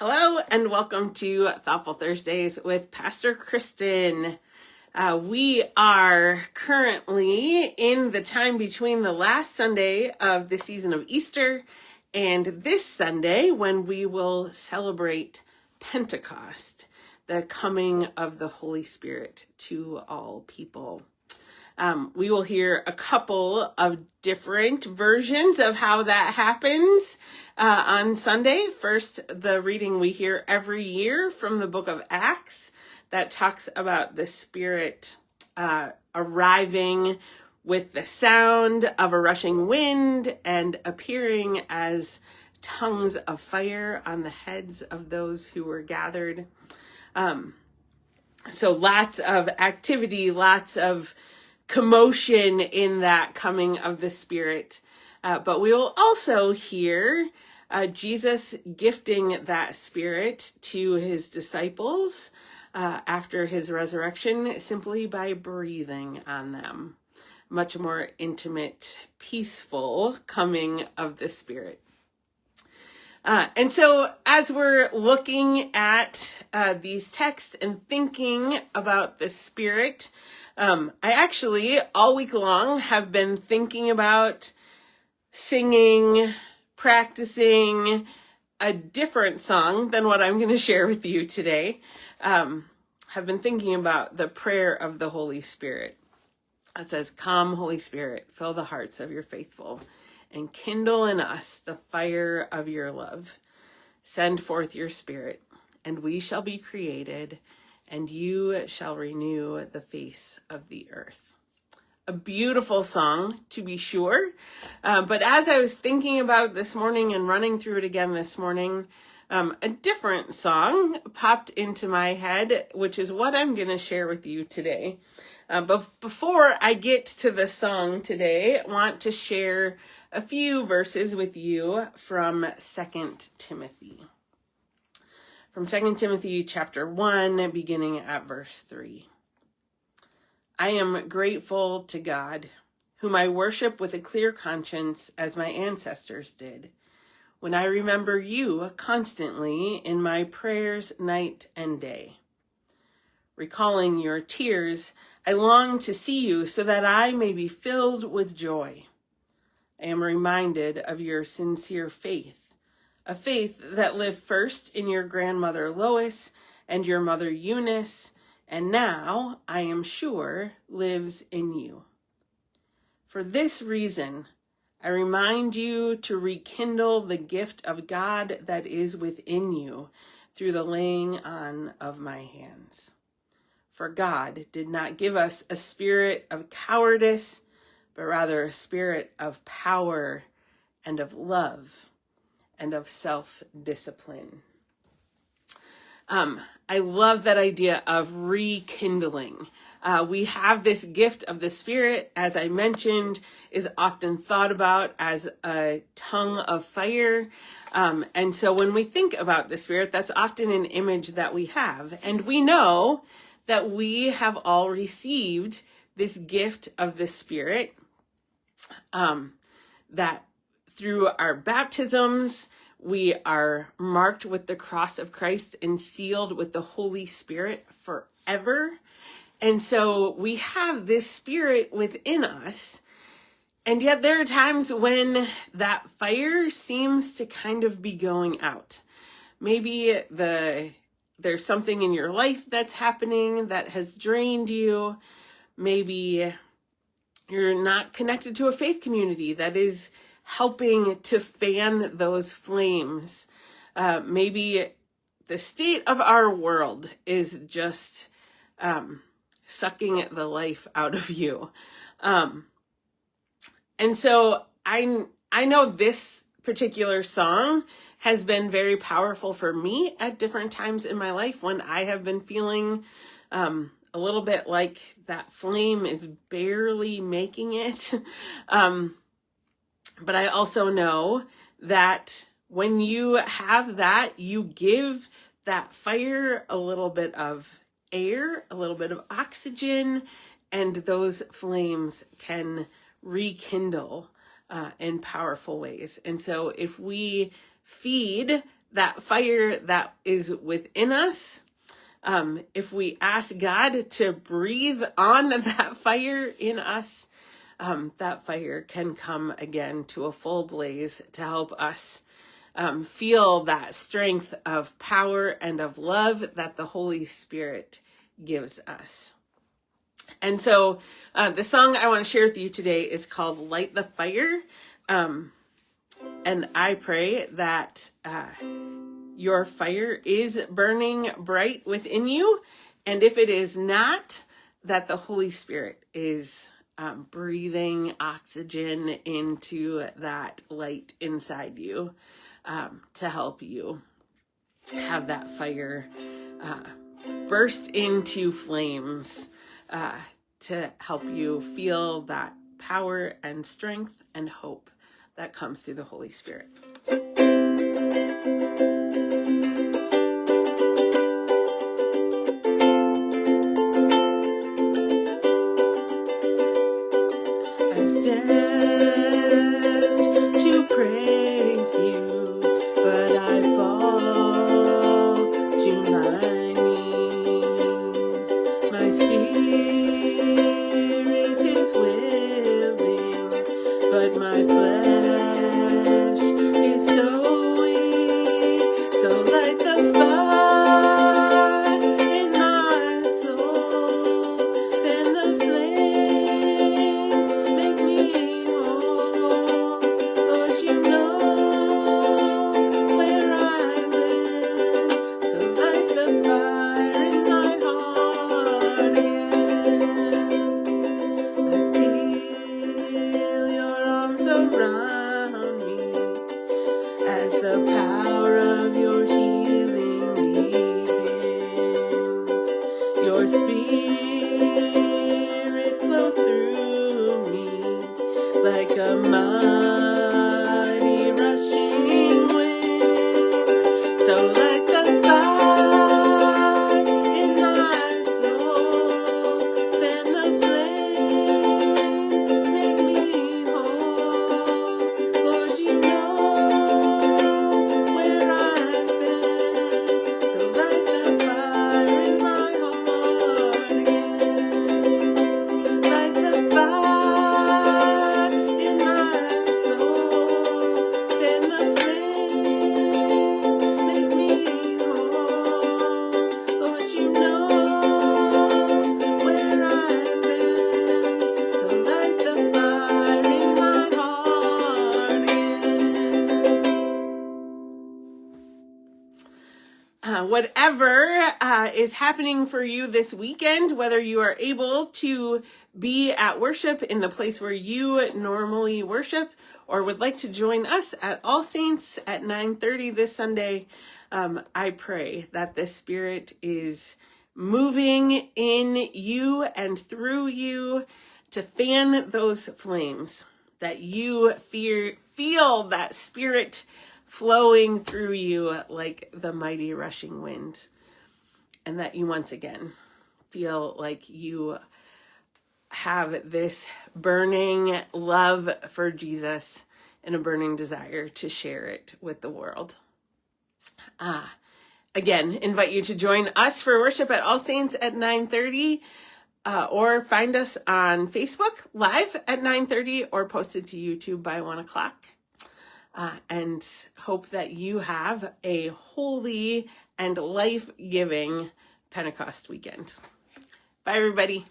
Hello and welcome to Thoughtful Thursdays with Pastor Kristen. We are currently in the time between the last Sunday of the season of Easter and this Sunday when we will celebrate Pentecost, the coming of the Holy Spirit to all people. We will hear a couple of different versions of how that happens on Sunday. First, the reading we hear every year from the book of Acts that talks about the Spirit arriving with the sound of a rushing wind and appearing as tongues of fire on the heads of those who were gathered. So lots of activity, lots of commotion in that coming of the Spirit. But we will also hear Jesus gifting that Spirit to his disciples after his resurrection simply by breathing on them. Much more intimate, peaceful coming of the Spirit. And so as we're looking at these texts and thinking about the Spirit, I actually all week long have been thinking about singing, practicing a different song than what I'm going to share with you today. Have been thinking about the prayer of the Holy Spirit. It says, "Come, Holy Spirit, fill the hearts of your faithful and kindle in us the fire of your love. Send forth your Spirit, and we shall be created, and you shall renew the face of the earth." A beautiful song, to be sure. But as I was thinking about it this morning and running through it again this morning, a different song popped into my head, which is what I'm going to share with you today. But before I get to the song today, I want to share a few verses with you from 2 Timothy. From 2 Timothy chapter 1, beginning at verse 3. "I am grateful to God, whom I worship with a clear conscience as my ancestors did, when I remember you constantly in my prayers night and day. Recalling your tears, I long to see you so that I may be filled with joy. I am reminded of your sincere faith, a faith that lived first in your grandmother Lois and your mother Eunice, and now, I am sure, lives in you. For this reason, I remind you to rekindle the gift of God that is within you through the laying on of my hands. For God did not give us a spirit of cowardice, but rather a spirit of power and of love and of self-discipline." I love that idea of rekindling. We have this gift of the Spirit, as I mentioned, is often thought about as a tongue of fire. And so when we think about the Spirit, that's often an image that we have. And we know that we have all received this gift of the Spirit, that through our baptisms, we are marked with the cross of Christ and sealed with the Holy Spirit forever. And so we have this Spirit within us. And yet there are times when that fire seems to kind of be going out. Maybe there's something in your life that's happening that has drained you. Maybe you're not connected to a faith community that is helping to fan those flames. Maybe the state of our world is just sucking the life out of you. And so I know this particular song has been very powerful for me at different times in my life when I have been feeling a little bit like that flame is barely making it. But I also know that when you have that, you give that fire a little bit of air, a little bit of oxygen, and those flames can rekindle in powerful ways. And so if we feed that fire that is within us, if we ask God to breathe on that fire in us, that fire can come again to a full blaze to help us feel that strength of power and of love that the Holy Spirit gives us. And so the song I want to share with you today is called Light the Fire. And I pray that your fire is burning bright within you. And if it is not, that the Holy Spirit is breathing oxygen into that light inside you to help you have that fire burst into flames to help you feel that power and strength and hope that comes through the Holy Spirit. I stand to praise you, but I fall to my knees. My spirit is willing, but my flesh is so weak. So light the fire in my soul, fan the flame, make me whole. Lord, you know where I've been, so light the fire in my heart again. I feel your arms around me as the power of your healing begins. Your spirit flows through me like a mighty rushing wind. So light the fire in my soul, fan the flame, make me whole. Lord, you know where I've been, so light the fire in my heart again. Light the fire in my soul, fan the flame, make me whole. Lord, you know where I've been, so light the fire in my heart again. Whatever is happening for you this weekend, whether you are able to be at worship in the place where you normally worship, or would like to join us at All Saints at 9:30 this Sunday, I pray that the Spirit is moving in you and through you to fan those flames, that you feel that Spirit flowing through you like the mighty rushing wind, and that you once again feel like you have this burning love for Jesus and a burning desire to share it with the world. Again, invite you to join us for worship at All Saints at 9:30, or find us on Facebook Live at 9:30, or posted to YouTube by 1 o'clock. And hope that you have a holy and life-giving Pentecost weekend. Bye, everybody.